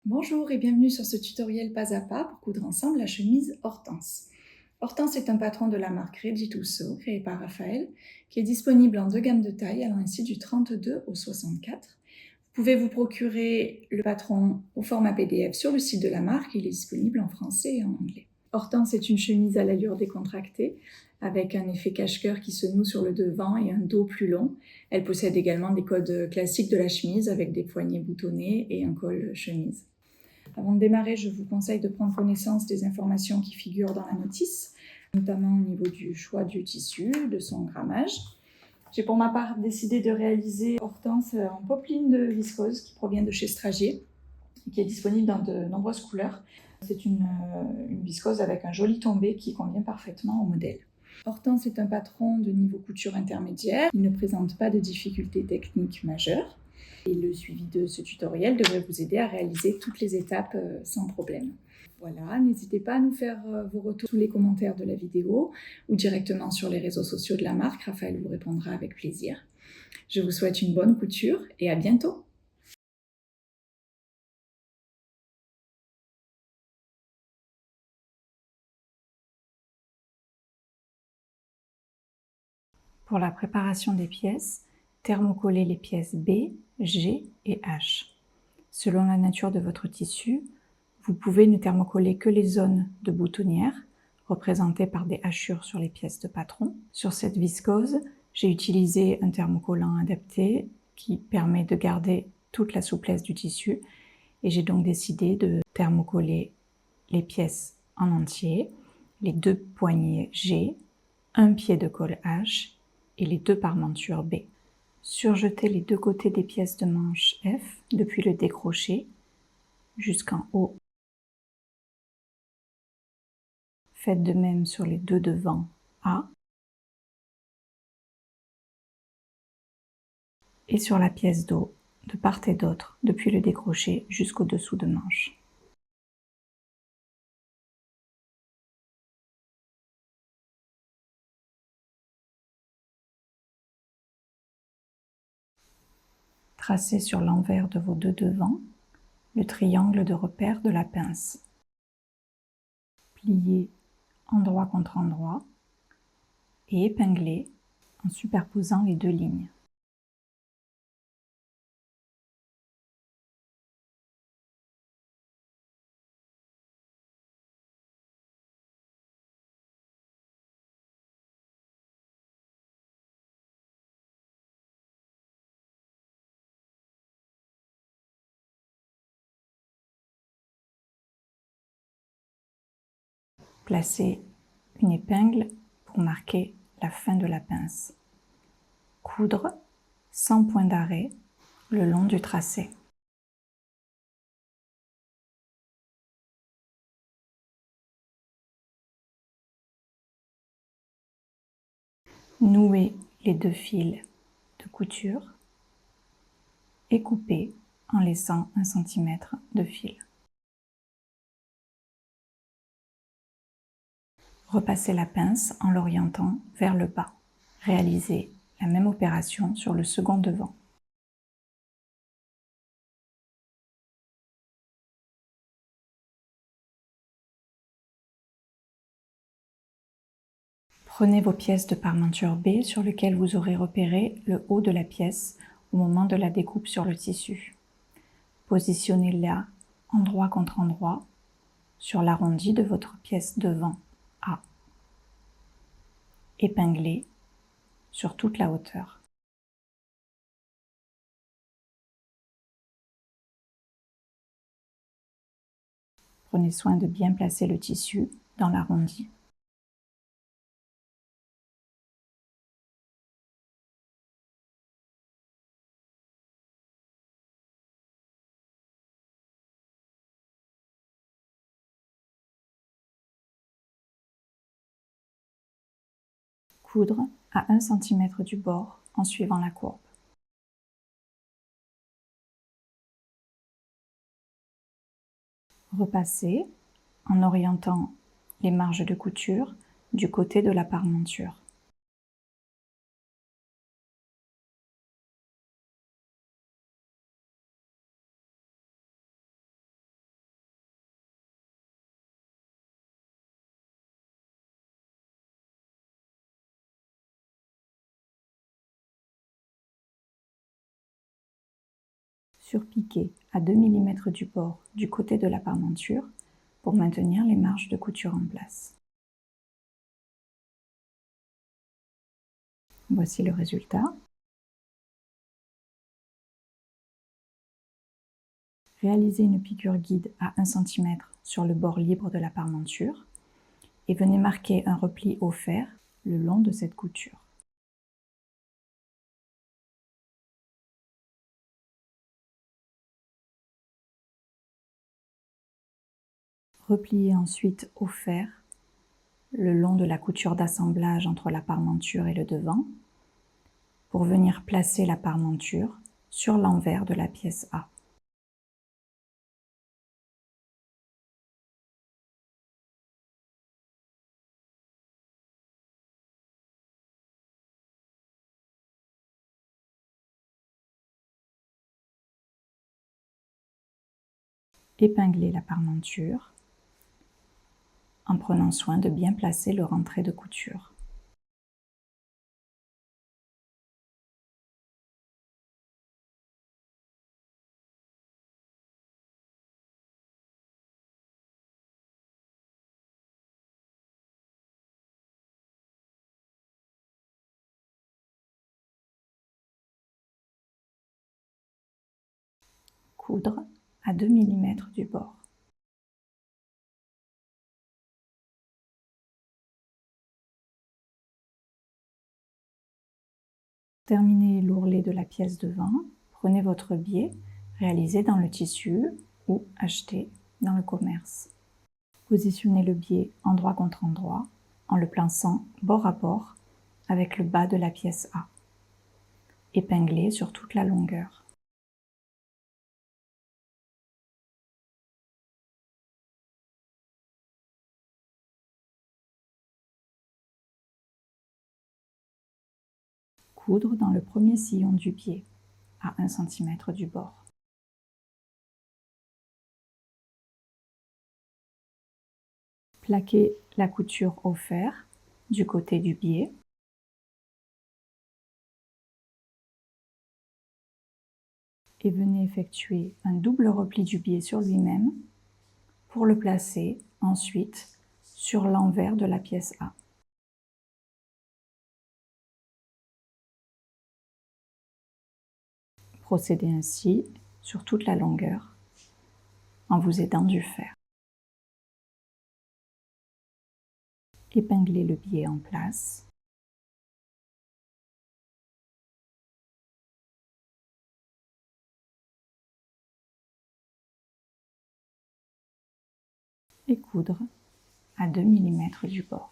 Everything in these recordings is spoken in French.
Bonjour et bienvenue sur ce tutoriel pas à pas pour coudre ensemble la chemise Hortense. Hortense est un patron de la marque Regituso, créé par Raphaël, qui est disponible en deux gammes de taille, allant ainsi du 32 au 64. Vous pouvez vous procurer le patron au format PDF sur le site de la marque, il est disponible en français et en anglais. Hortense est une chemise à l'allure décontractée, avec un effet cache-cœur qui se noue sur le devant et un dos plus long. Elle possède également des codes classiques de la chemise, avec des poignets boutonnés et un col chemise. Avant de démarrer, je vous conseille de prendre connaissance des informations qui figurent dans la notice, notamment au niveau du choix du tissu, de son grammage. J'ai pour ma part décidé de réaliser Hortense en popeline de viscose qui provient de chez Stragier et qui est disponible dans de nombreuses couleurs. C'est une viscose avec un joli tombé qui convient parfaitement au modèle. Hortense est un patron de niveau couture intermédiaire. Il ne présente pas de difficultés techniques majeures. Et le suivi de ce tutoriel devrait vous aider à réaliser toutes les étapes sans problème. Voilà, n'hésitez pas à nous faire vos retours sous les commentaires de la vidéo ou directement sur les réseaux sociaux de la marque. Raphaël vous répondra avec plaisir. Je vous souhaite une bonne couture et à bientôt! Pour la préparation des pièces, thermocollez les pièces B, G et H. Selon la nature de votre tissu, vous pouvez ne thermocoller que les zones de boutonnière, représentées par des hachures sur les pièces de patron. Sur cette viscose, j'ai utilisé un thermocollant adapté qui permet de garder toute la souplesse du tissu et j'ai donc décidé de thermocoller les pièces en entier, les deux poignets G, un pied de colle H et les deux parmentures B. Surjetez les deux côtés des pièces de manche F depuis le décroché jusqu'en haut. Faites de même sur les deux devants A et sur la pièce dos de part et d'autre depuis le décroché jusqu'au dessous de manche. Tracez sur l'envers de vos deux devants le triangle de repère de la pince. Pliez endroit contre endroit et épinglez en superposant les deux lignes. Placez une épingle pour marquer la fin de la pince. Coudre sans point d'arrêt le long du tracé. Nouez les deux fils de couture et coupez en laissant 1 cm de fil. Repassez la pince en l'orientant vers le bas. Réalisez la même opération sur le second devant. Prenez vos pièces de parmenture B sur lesquelles vous aurez repéré le haut de la pièce au moment de la découpe sur le tissu. Positionnez-la endroit contre endroit sur l'arrondi de votre pièce devant A. Épinglez sur toute la hauteur. Prenez soin de bien placer le tissu dans l'arrondi. Coudre à 1 cm du bord en suivant la courbe. Repassez en orientant les marges de couture du côté de la parmenture. Surpiquez à 2 mm du bord du côté de la parmenture pour maintenir les marges de couture en place. Voici le résultat. Réalisez une piqûre guide à 1 cm sur le bord libre de la parmenture et venez marquer un repli au fer le long de cette couture. Repliez ensuite au fer le long de la couture d'assemblage entre la parmenture et le devant pour venir placer la parmenture sur l'envers de la pièce A. Épinglez la parmenture en prenant soin de bien placer le rentré de couture. Coudre à 2 mm du bord. Terminez l'ourlet de la pièce devant, prenez votre biais réalisé dans le tissu ou acheté dans le commerce. Positionnez le biais endroit contre endroit en le plaçant bord à bord avec le bas de la pièce A. Épinglez sur toute la longueur. Coudre dans le premier sillon du biais à 1 cm du bord. Plaquez la couture au fer du côté du biais. Et venez effectuer un double repli du biais sur lui-même pour le placer ensuite sur l'envers de la pièce A. Procédez ainsi sur toute la longueur en vous aidant du fer. Épinglez le biais en place. Et coudre à 2 mm du bord.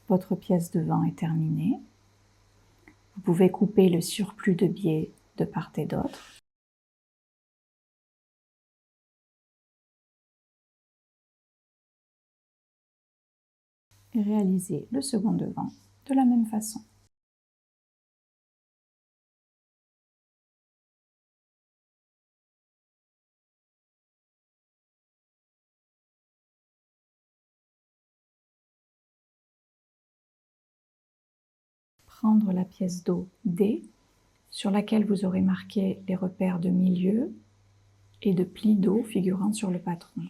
Votre pièce devant est terminée. Vous pouvez couper le surplus de biais de part et d'autre. Et réaliser le second devant de la même façon. Prendre la pièce dos D sur laquelle vous aurez marqué les repères de milieu et de pli dos figurant sur le patron.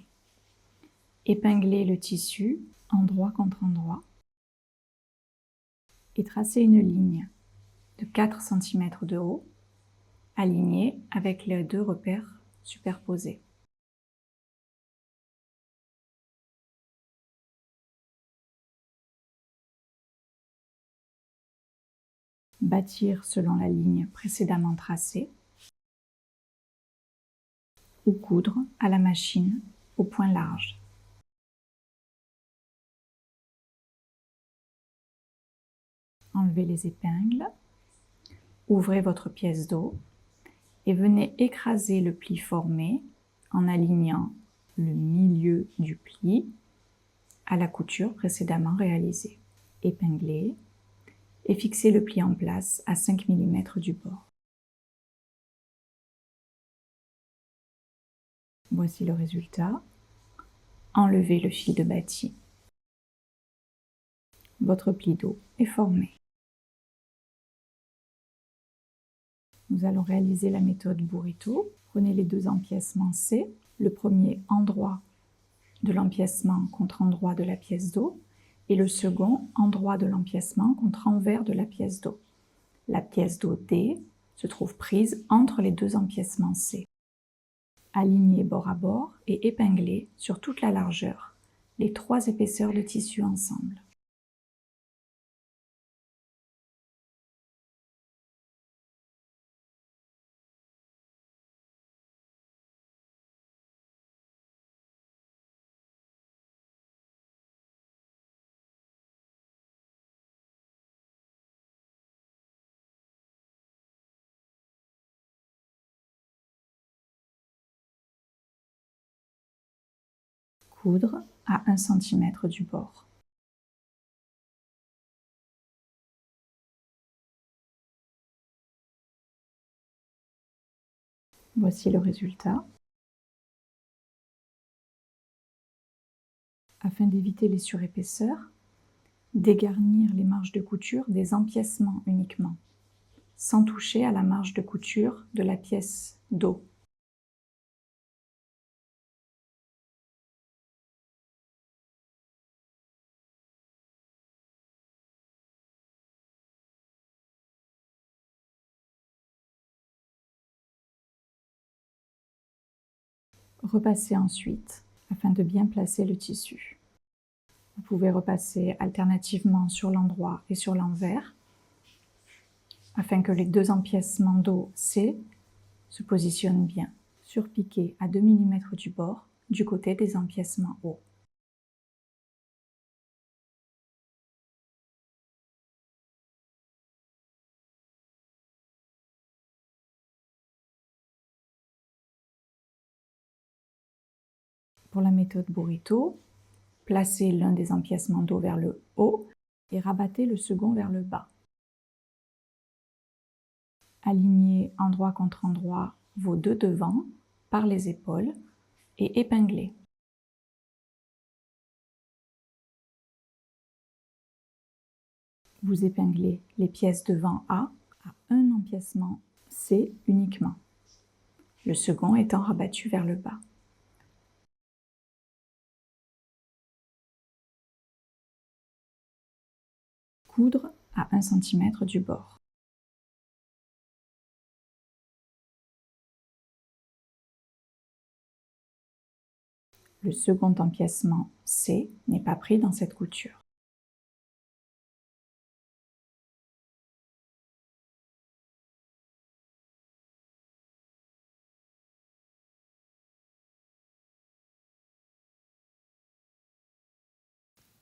Épingler le tissu endroit contre endroit et tracer une ligne de 4 cm de haut, alignée avec les deux repères superposés. Bâtir selon la ligne précédemment tracée ou coudre à la machine au point large. Enlevez les épingles, ouvrez votre pièce dos et venez écraser le pli formé en alignant le milieu du pli à la couture précédemment réalisée. Épinglez et fixez le pli en place à 5 mm du bord. Voici le résultat. Enlevez le fil de bâti. Votre pli dos est formé. Nous allons réaliser la méthode burrito. Prenez les deux empiècements C, le premier endroit de l'empiècement contre endroit de la pièce d'eau et le second endroit de l'empiècement contre envers de la pièce d'eau. La pièce d'eau D se trouve prise entre les deux empiècements C. Alignez bord à bord et épinglez sur toute la largeur les trois épaisseurs de tissu ensemble. Coudre à 1 cm du bord. Voici le résultat. Afin d'éviter les surépaisseurs, dégarnir les marges de couture des empiècements uniquement, sans toucher à la marge de couture de la pièce d'eau. Repassez ensuite afin de bien placer le tissu. Vous pouvez repasser alternativement sur l'endroit et sur l'envers afin que les deux empiècements d'eau C se positionnent bien. Surpiquez à 2 mm du bord du côté des empiècements hauts. Pour la méthode burrito, placez l'un des empiècements d'eau vers le haut et rabattez le second vers le bas. Alignez endroit contre endroit vos deux devants par les épaules et épinglez. Vous épinglez les pièces devant A à un empiècement C uniquement, le second étant rabattu vers le bas. Coudre à 1 cm du bord. Le second empiècement C n'est pas pris dans cette couture.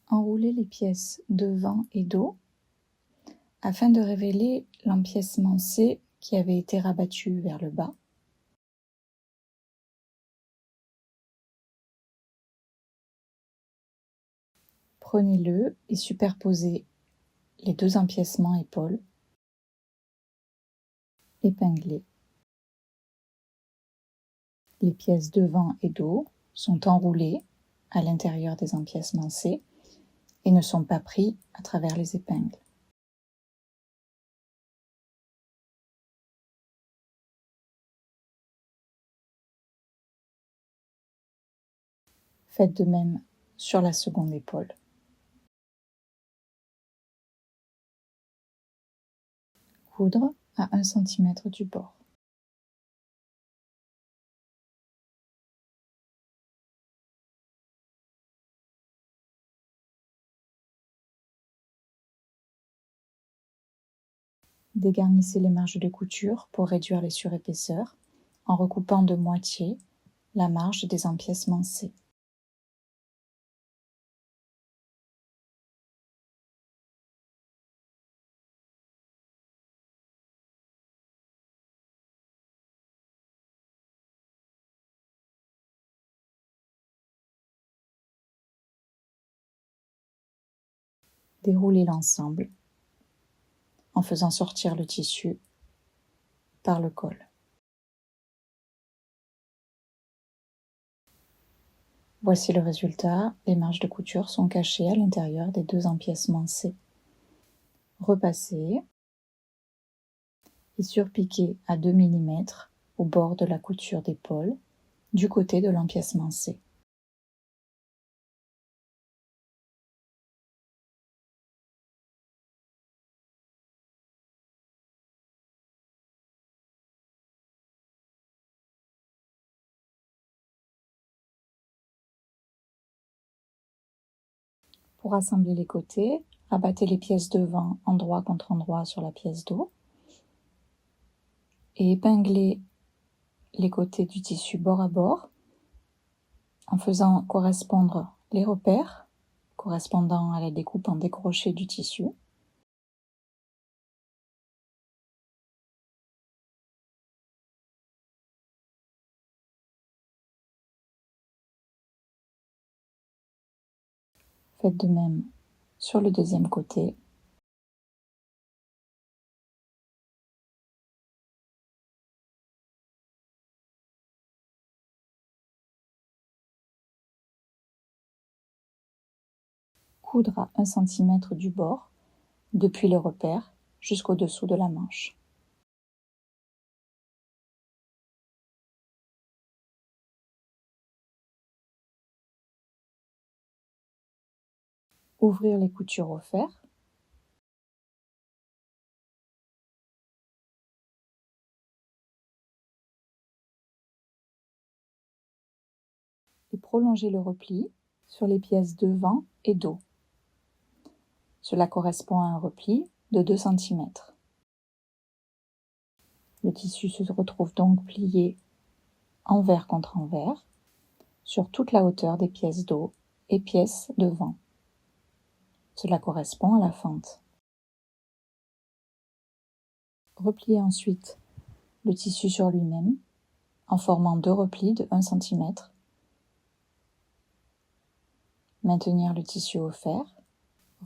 Enroulez les pièces devant et dos afin de révéler l'empiècement C qui avait été rabattu vers le bas. Prenez-le et superposez les deux empiècements épaules. Épinglez. Les pièces devant et dos sont enroulées à l'intérieur des empiècements C et ne sont pas pris à travers les épingles. Faites de même sur la seconde épaule. Coudre à 1 cm du bord. Dégarnissez les marges de couture pour réduire les surépaisseurs en recoupant de moitié la marge des empiècements C. Déroulez l'ensemble en faisant sortir le tissu par le col. Voici le résultat, les marges de couture sont cachées à l'intérieur des deux empiècements C. Repassez et surpiquer à 2 mm au bord de la couture d'épaule, du côté de l'empiècement C. Pour assembler les côtés, abattez les pièces devant endroit contre endroit sur la pièce dos et épinglez les côtés du tissu bord à bord en faisant correspondre les repères correspondant à la découpe en décroché du tissu. Faites de même sur le deuxième côté. Coudre à 1 cm du bord, depuis le repère jusqu'au dessous de la manche. Ouvrir les coutures au fer. Et prolonger le repli sur les pièces devant et dos. Cela correspond à un repli de 2 cm. Le tissu se retrouve donc plié envers contre envers sur toute la hauteur des pièces dos et pièces devant. Cela correspond à la fente. Repliez ensuite le tissu sur lui-même en formant 2 replis de 1 cm. Maintenir le tissu au fer.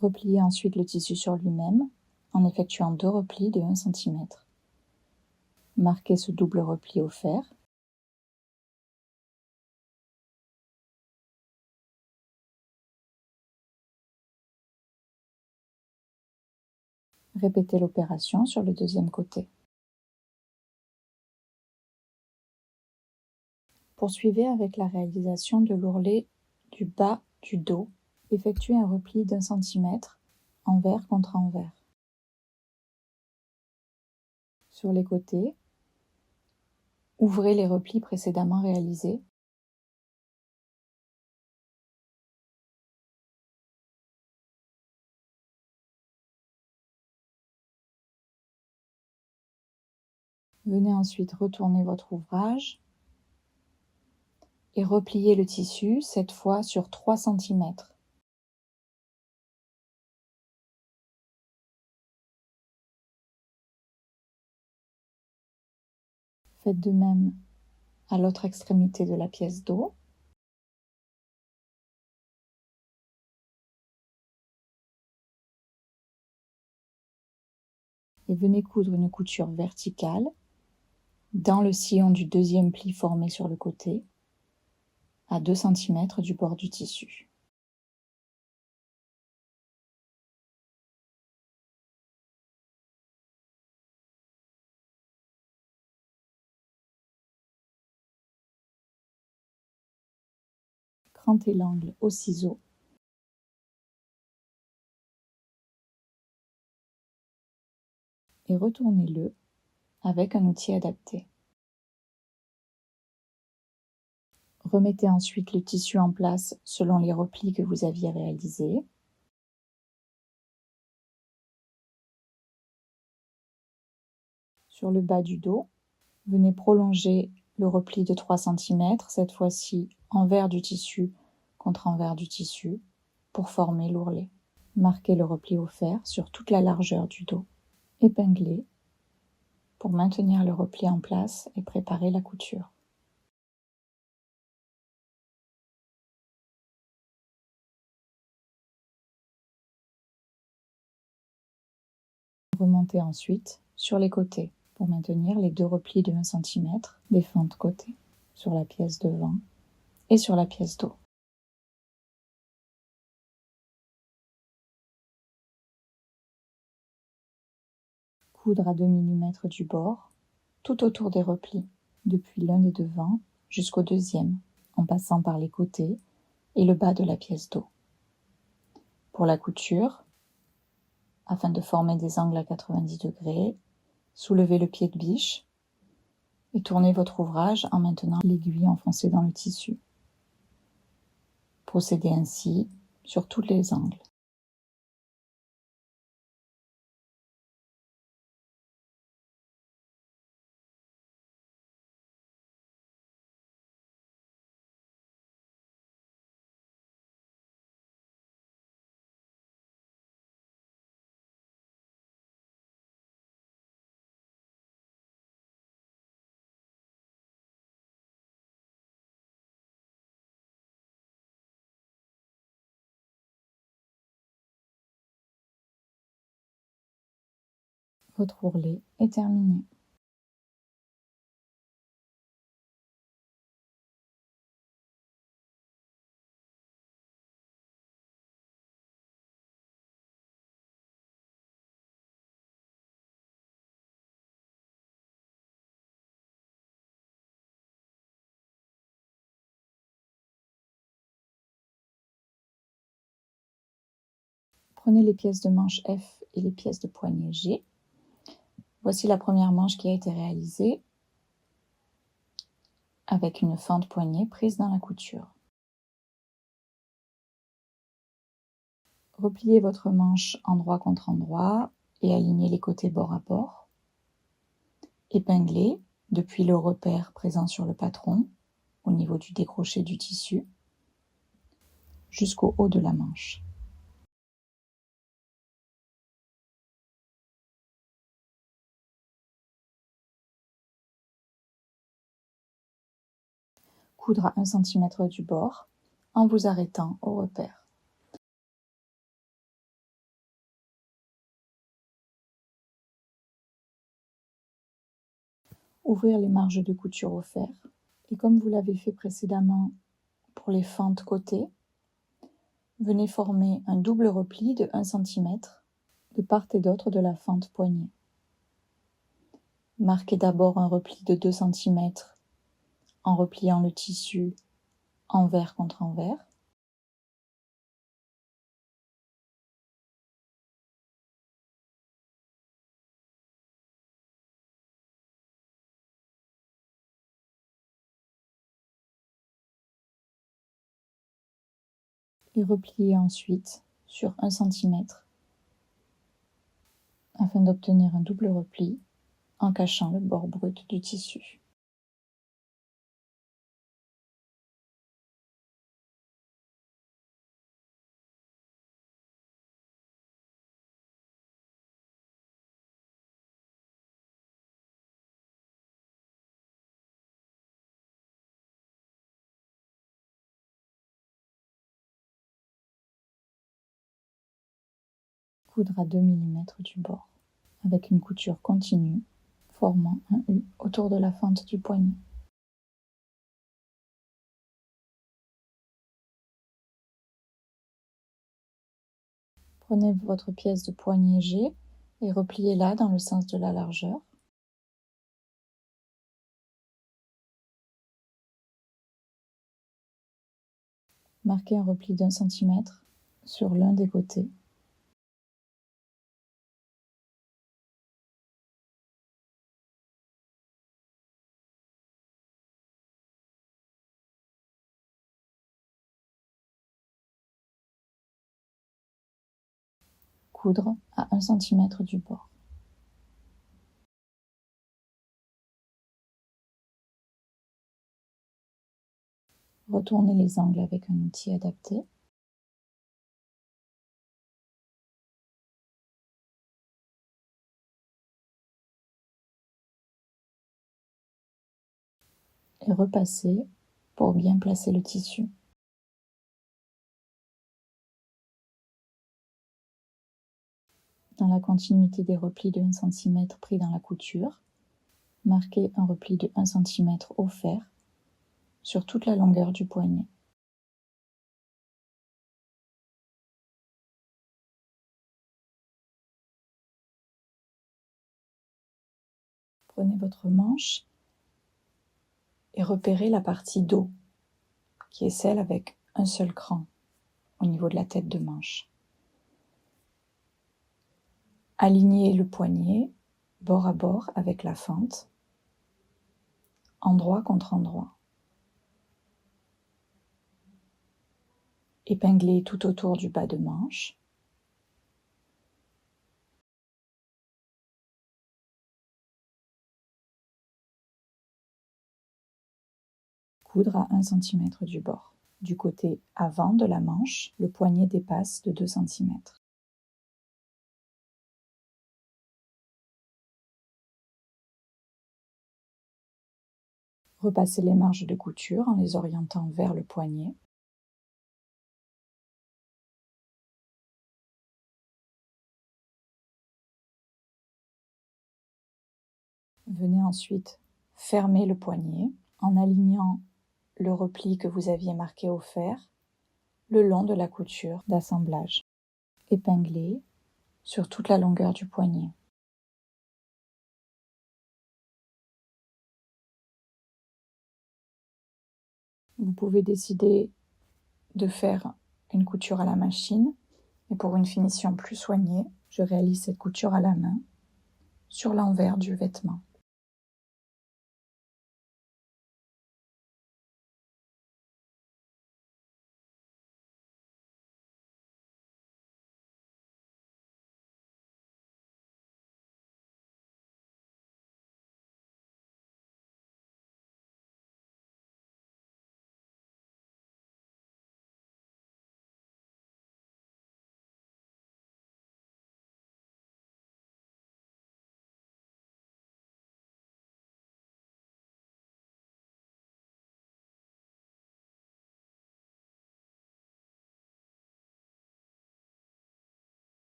Repliez ensuite le tissu sur lui-même en effectuant 2 replis de 1 cm. Marquez ce double repli au fer. Répétez l'opération sur le deuxième côté. Poursuivez avec la réalisation de l'ourlet du bas du dos. Effectuez un repli d'1 cm envers contre envers. Sur les côtés, ouvrez les replis précédemment réalisés. Venez ensuite retourner votre ouvrage et replier le tissu, cette fois sur 3 cm. Faites de même à l'autre extrémité de la pièce dos. Et venez coudre une couture verticale dans le sillon du deuxième pli formé sur le côté, à 2 cm du bord du tissu. Crantez l'angle au ciseau. Et retournez-le avec un outil adapté. Remettez ensuite le tissu en place selon les replis que vous aviez réalisés. Sur le bas du dos, venez prolonger le repli de 3 cm, cette fois-ci envers du tissu contre envers du tissu, pour former l'ourlet. Marquez le repli au fer sur toute la largeur du dos. Épinglez pour maintenir le repli en place et préparer la couture. Remontez ensuite sur les côtés pour maintenir les 2 replis de 1 cm des fentes côté sur la pièce devant et sur la pièce dos. Coudre à 2 mm du bord, tout autour des replis, depuis l'un des devants jusqu'au deuxième, en passant par les côtés et le bas de la pièce dos. Pour la couture, afin de former des angles à 90 degrés, soulevez le pied de biche et tournez votre ouvrage en maintenant l'aiguille enfoncée dans le tissu. Procédez ainsi sur tous les angles. Votre ourlet est terminé. Prenez les pièces de manche F et les pièces de poignet G. Voici la première manche qui a été réalisée avec une fente poignet prise dans la couture. Repliez votre manche endroit contre endroit et alignez les côtés bord à bord. Épinglez depuis le repère présent sur le patron, au niveau du décroché du tissu, jusqu'au haut de la manche. Coudre à 1 cm du bord en vous arrêtant au repère. Ouvrir les marges de couture au fer et comme vous l'avez fait précédemment pour les fentes côté, venez former un double repli de 1 cm de part et d'autre de la fente poignet. Marquez d'abord un repli de 2 cm en repliant le tissu envers contre envers. Et repliez ensuite sur 1 cm afin d'obtenir un double repli en cachant le bord brut du tissu. Coudre à 2 mm du bord avec une couture continue formant un U autour de la fente du poignet. Prenez votre pièce de poignet G et repliez-la dans le sens de la largeur. Marquez un repli d'1 cm sur l'un des côtés. Coudre à 1 cm du bord. Retournez les angles avec un outil adapté. Et repassez pour bien placer le tissu. Dans la continuité des replis de 1 cm pris dans la couture, marquez un repli de 1 cm au fer sur toute la longueur du poignet. Prenez votre manche et repérez la partie dos, qui est celle avec un seul cran au niveau de la tête de manche. Alignez le poignet bord à bord avec la fente, endroit contre endroit. Épinglez tout autour du bas de manche. Coudre à 1 cm du bord. Du côté avant de la manche, le poignet dépasse de 2 cm. Repassez les marges de couture en les orientant vers le poignet. Venez ensuite fermer le poignet en alignant le repli que vous aviez marqué au fer le long de la couture d'assemblage. Épinglez sur toute la longueur du poignet. Vous pouvez décider de faire une couture à la machine, et pour une finition plus soignée, je réalise cette couture à la main sur l'envers du vêtement.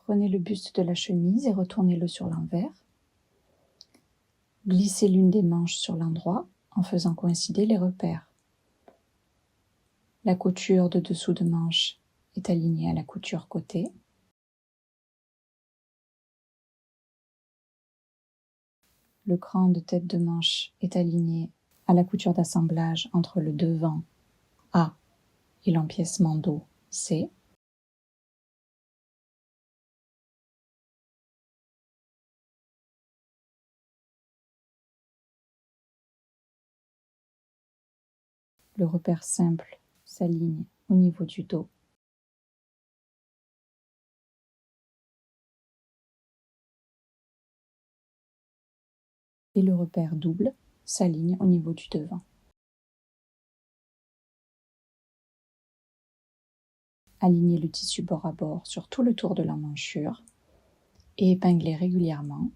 Prenez le buste de la chemise et retournez-le sur l'envers. Glissez l'une des manches sur l'endroit en faisant coïncider les repères. La couture de dessous de manche est alignée à la couture côté. Le cran de tête de manche est aligné à la couture d'assemblage entre le devant A et l'empiècement dos C. Le repère simple s'aligne au niveau du dos. Et le repère double s'aligne au niveau du devant. Alignez le tissu bord à bord sur tout le tour de l'emmanchure et épinglez régulièrement.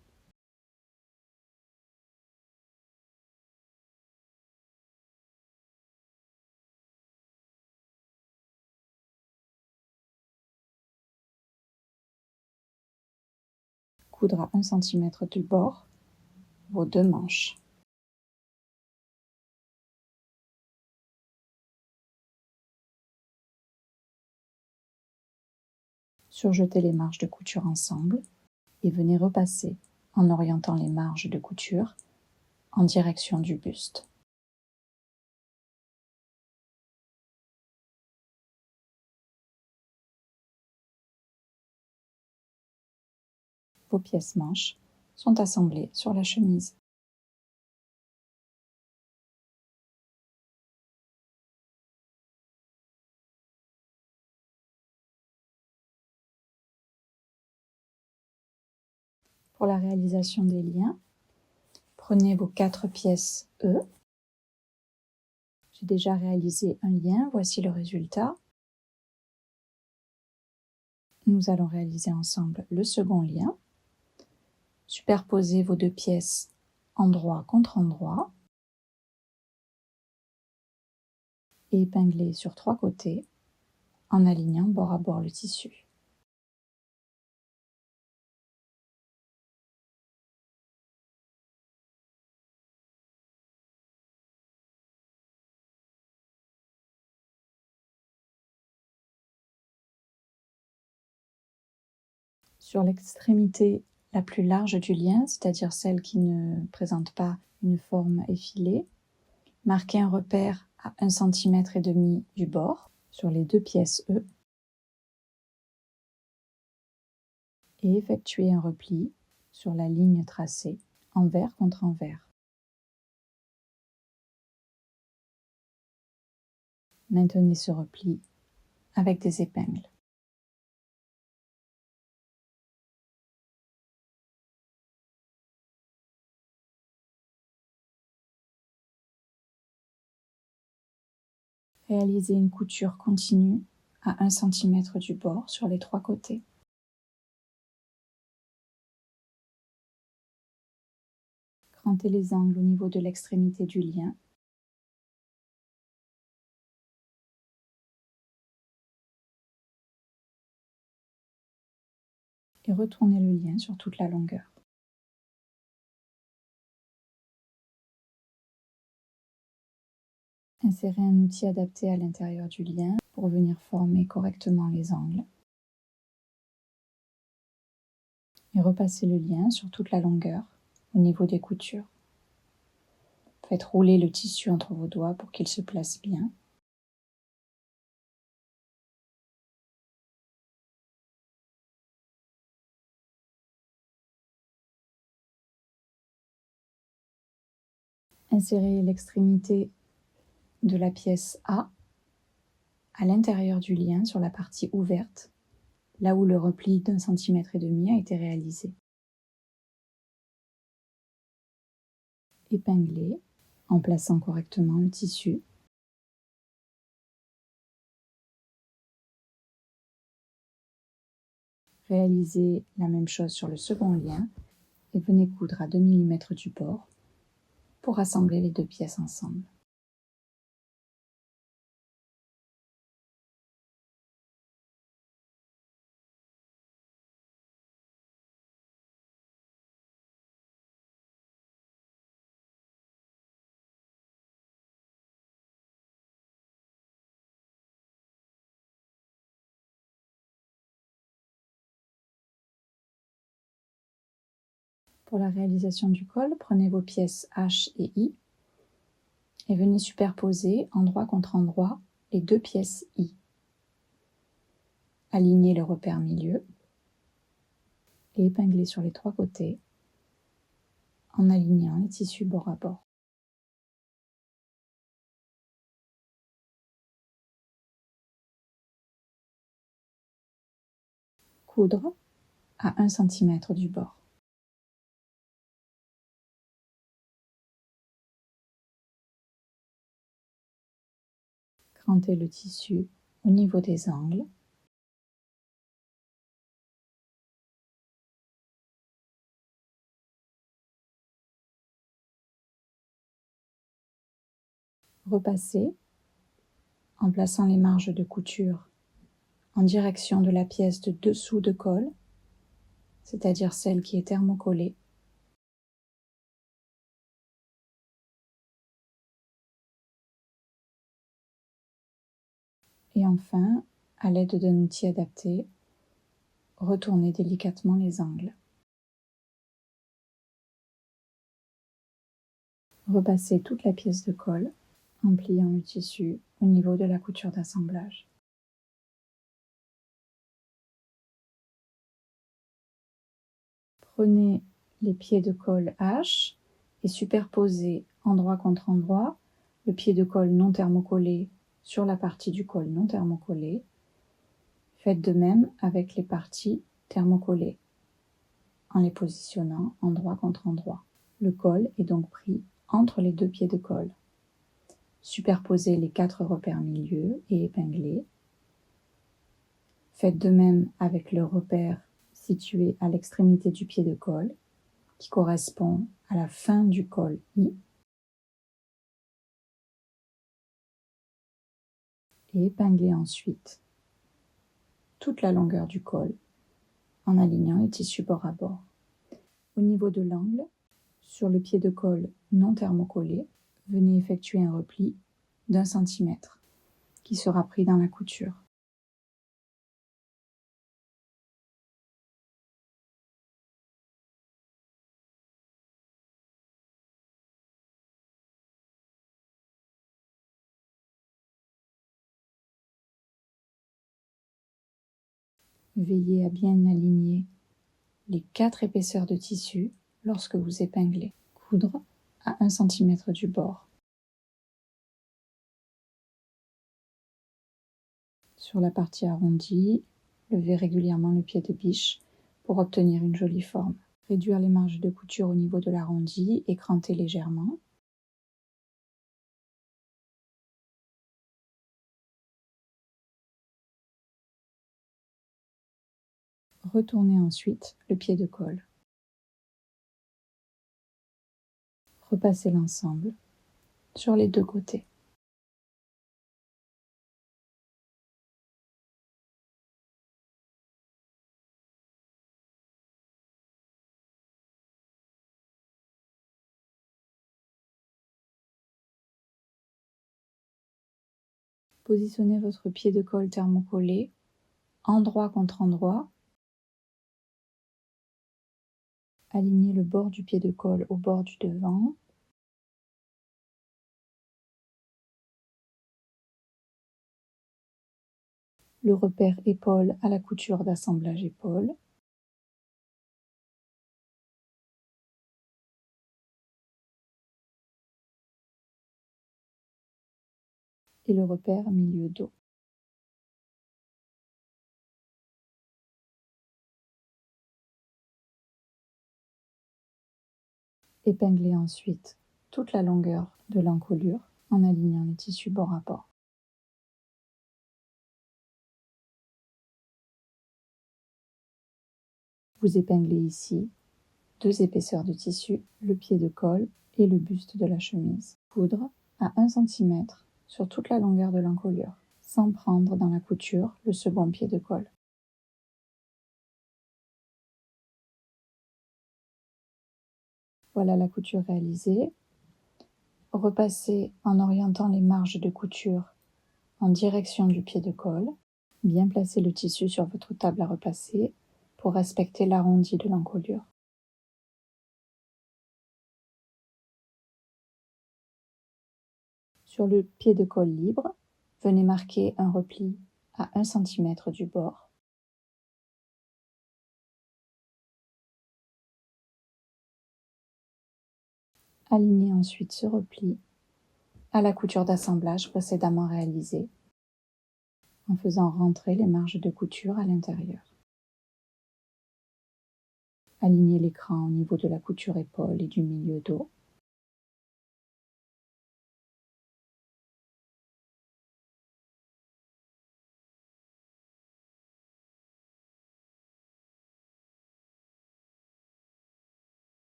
Coudre à 1 cm du bord vos 2 manches. Surjetez les marges de couture ensemble et venez repasser en orientant les marges de couture en direction du buste. Vos pièces manches sont assemblées sur la chemise. Pour la réalisation des liens, prenez vos 4 pièces E. J'ai déjà réalisé un lien, voici le résultat. Nous allons réaliser ensemble le second lien. Superposez vos 2 pièces endroit contre endroit et épinglez sur 3 côtés en alignant bord à bord le tissu. Sur l'extrémité la plus large du lien, c'est-à-dire celle qui ne présente pas une forme effilée, marquez un repère à 1,5 cm du bord sur les 2 pièces E et effectuez un repli sur la ligne tracée, envers contre envers. Maintenez ce repli avec des épingles. Réalisez une couture continue à 1 cm du bord sur les 3 côtés. Crantez les angles au niveau de l'extrémité du lien. Et retournez le lien sur toute la longueur. Insérez un outil adapté à l'intérieur du lien pour venir former correctement les angles. Et repassez le lien sur toute la longueur au niveau des coutures. Faites rouler le tissu entre vos doigts pour qu'il se place bien. Insérez l'extrémité de la pièce A à l'intérieur du lien sur la partie ouverte, là où le repli d'1,5 cm a été réalisé. Épinglez en plaçant correctement le tissu. Réalisez la même chose sur le second lien et venez coudre à 2 mm du bord pour assembler les 2 pièces ensemble. Pour la réalisation du col, prenez vos pièces H et I et venez superposer endroit contre endroit les 2 pièces I. Alignez le repère milieu et épinglez sur les 3 côtés en alignant les tissus bord à bord. Coudre à 1 cm du bord. Crantez le tissu au niveau des angles. Repassez en plaçant les marges de couture en direction de la pièce de dessous de col, c'est-à-dire celle qui est thermocollée. Et enfin, à l'aide d'un outil adapté, retournez délicatement les angles. Repassez toute la pièce de col en pliant le tissu au niveau de la couture d'assemblage. Prenez les pieds de colle H et superposez endroit contre endroit le pied de colle non thermocollé sur la partie du col non thermocollé. Faites de même avec les parties thermocollées en les positionnant endroit contre endroit. Le col est donc pris entre les 2 pieds de colle. Superposez les 4 repères milieu et épinglez. Faites de même avec le repère situé à l'extrémité du pied de colle, qui correspond à la fin du col I. Et épinglez ensuite toute la longueur du col en alignant les tissus bord à bord. Au niveau de l'angle, sur le pied de colle non thermocollé, venez effectuer un repli d'1 cm qui sera pris dans la couture. Veillez à bien aligner les 4 épaisseurs de tissu lorsque vous épinglez. Coudre à 1 cm du bord. Sur la partie arrondie, levez régulièrement le pied de biche pour obtenir une jolie forme. Réduire les marges de couture au niveau de l'arrondi et cranter légèrement. Retournez ensuite le pied de colle. Repassez l'ensemble sur les 2 côtés. Positionnez votre pied de colle thermocollé endroit contre endroit. Alignez le bord du pied de colle au bord du devant. Le repère épaule à la couture d'assemblage épaule. Et le repère milieu dos. Épinglez ensuite toute la longueur de l'encolure en alignant les tissus bord à bord. Vous épinglez ici 2 épaisseurs de tissu, le pied de colle et le buste de la chemise. Coudre à 1 cm sur toute la longueur de l'encolure, sans prendre dans la couture le second pied de colle. Voilà la couture réalisée. Repassez en orientant les marges de couture en direction du pied de colle. Bien placer le tissu sur votre table à repasser pour respecter l'arrondi de l'encolure. Sur le pied de colle libre, venez marquer un repli à 1 cm du bord. Alignez ensuite ce repli à la couture d'assemblage précédemment réalisée en faisant rentrer les marges de couture à l'intérieur. Alignez l'écran au niveau de la couture épaule et du milieu dos.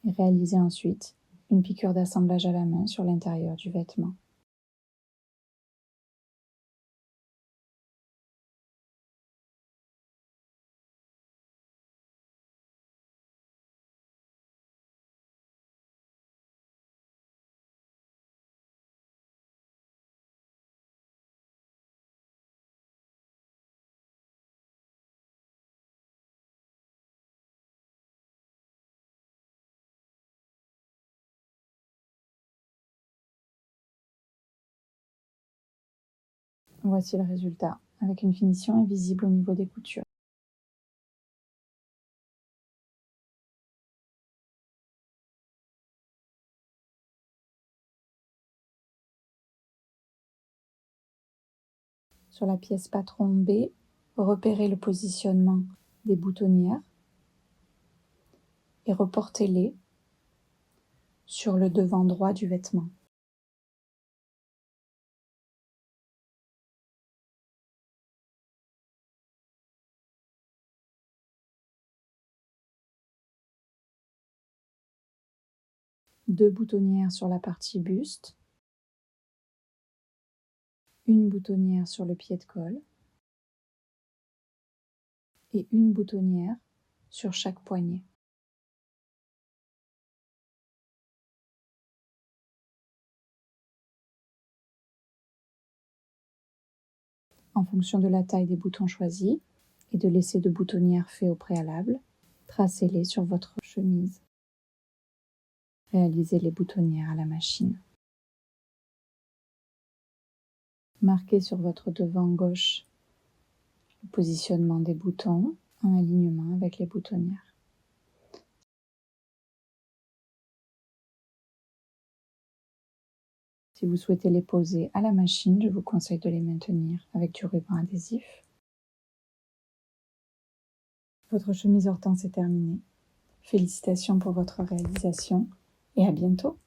Et réalisez ensuite une piqûre d'assemblage à la main sur l'intérieur du vêtement. Voici le résultat, avec une finition invisible au niveau des coutures. Sur la pièce patron B, repérez le positionnement des boutonnières et reportez-les sur le devant droit du vêtement. Deux boutonnières sur la partie buste, une boutonnière sur le pied de colle et une boutonnière sur chaque poignet. En fonction de la taille des boutons choisis et de l'essai de boutonnière fait au préalable, tracez-les sur votre chemise. Réalisez les boutonnières à la machine. Marquez sur votre devant gauche le positionnement des boutons en alignement avec les boutonnières. Si vous souhaitez les poser à la machine, je vous conseille de les maintenir avec du ruban adhésif. Votre chemise Hortense est terminée. Félicitations pour votre réalisation et à bientôt!